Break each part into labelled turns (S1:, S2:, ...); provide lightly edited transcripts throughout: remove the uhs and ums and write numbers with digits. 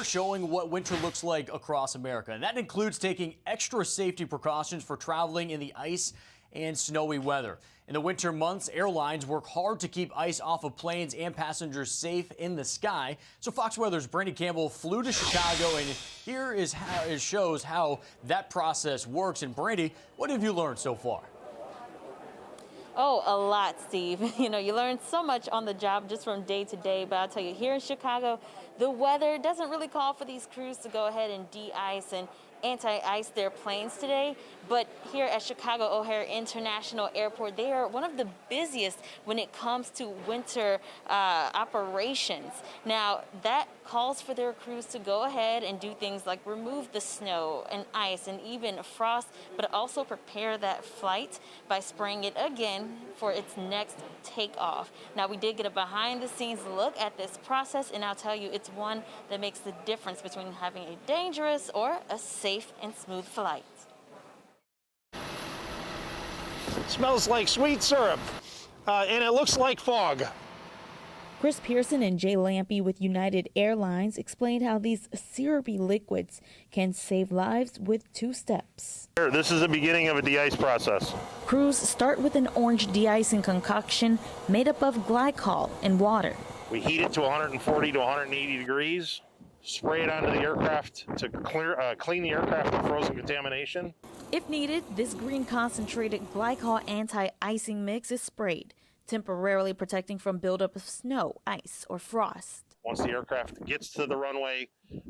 S1: Showing what winter looks like across America, and that includes taking extra safety precautions for traveling in the ice and snowy weather. In the winter months, airlines work hard to keep ice off of planes and passengers safe in the sky. So Fox Weather's Brandy Campbell flew to Chicago, and here is how it shows how that process works. And Brandy, what have you learned so far?
S2: Oh, a lot, Steve. You learn so much on the job just from day to day. But I'll tell you, here in Chicago, the weather doesn't really call for these crews to go ahead and de-ice and anti-ice their planes today. But here at Chicago O'Hare International Airport, they are one of the busiest when it comes to winter operations. Now, that calls for their crews to go ahead and do things like remove the snow and ice and even frost, but also prepare that flight by spraying it again for its next takeoff. Now, we did get a behind-the-scenes look at this process, and I'll tell you, it's one that makes the difference between having a dangerous or a safe and smooth flight.
S3: Smells like sweet syrup, and it looks like fog.
S2: Chris Pearson and Jay LAMPE with United Airlines explained how these syrupy liquids can save lives with 2 steps.
S3: This is the beginning of a de-ice process.
S2: Crews start with an orange de-icing concoction made up of glycol and water.
S3: We heat it to 140 to 180 degrees, spray it onto the aircraft to clean the aircraft of frozen contamination.
S2: If needed, this green concentrated glycol anti-icing mix is sprayed, temporarily protecting from buildup of snow, ice, or frost.
S3: Once the aircraft gets to the runway,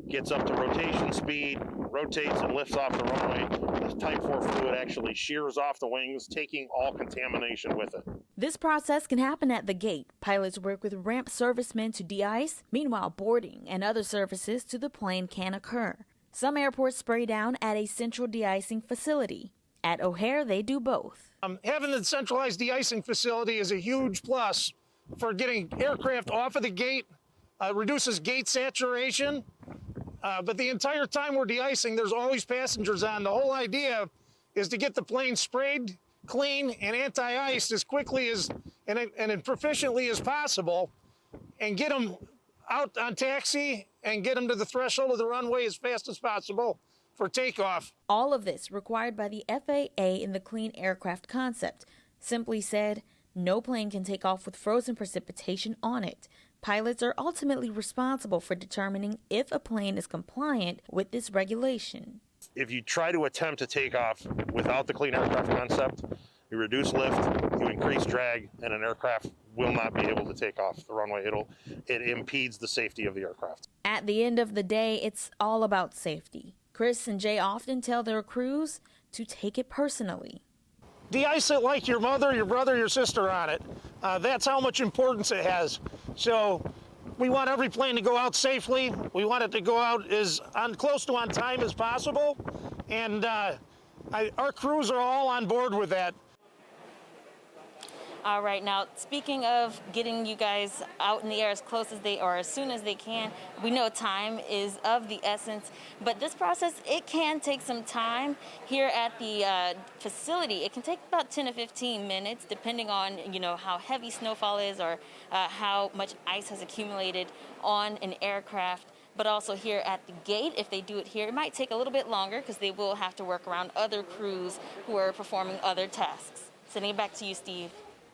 S3: gets up to rotation speed, rotates and lifts off the runway, the Type 4 fluid actually shears off the wings, taking all contamination with it.
S2: This process can happen at the gate. Pilots work with ramp servicemen to de-ice. Meanwhile, boarding and other services to the plane can occur. Some airports spray down at a central de-icing facility. At O'Hare, they do both.
S3: Having the centralized de-icing facility is a huge plus for getting aircraft off of the gate, reduces gate saturation, but the entire time we're de-icing, there's always passengers on. The whole idea is to get the plane sprayed, clean, and anti-iced as quickly as and proficiently as possible, and get them out on taxi and get them to the threshold of the runway as fast as possible for takeoff.
S2: All of this required by the FAA in the clean aircraft concept. Simply said, no plane can take off with frozen precipitation on it. Pilots are ultimately responsible for determining if a plane is compliant with this regulation.
S3: If you try to attempt to take off without the clean aircraft concept, you reduce lift, you increase drag, and an aircraft will not be able to take off the runway. It impedes the safety of the aircraft.
S2: At the end of the day, it's all about safety. Chris and Jay often tell their crews to take it personally.
S3: De-ice it like your mother, your brother, your sister on it. That's how much importance it has. So we want every plane to go out safely. We want it to go out as close to on time as possible. And our crews are all on board with that.
S2: All right, now speaking of getting you guys out in the air as close as they or as soon as they can, we know time is of the essence, but this process, it can take some time here at the facility. It can take about 10 to 15 minutes depending on, how heavy snowfall is or how much ice has accumulated on an aircraft. But also here at the gate, if they do it here, it might take a little bit longer because they will have to work around other crews who are performing other tasks. Sending it back to you, Steve.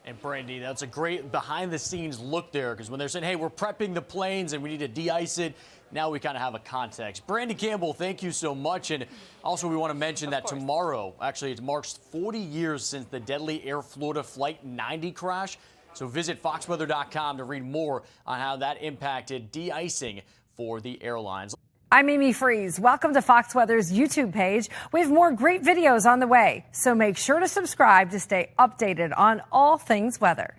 S1: And Brandy, that's a great behind-the-scenes look there, because when they're saying, hey, we're prepping the planes and we need to de-ice it, now we kind of have a context. Brandy Campbell, thank you so much. And also we want to mention that tomorrow, actually, it marks 40 years since the deadly Air Florida Flight 90 crash. So visit foxweather.com to read more on how that impacted de-icing for the airlines.
S4: I'm Amy Freeze. Welcome to Fox Weather's YouTube page. We have more great videos on the way, so make sure to subscribe to stay updated on all things weather.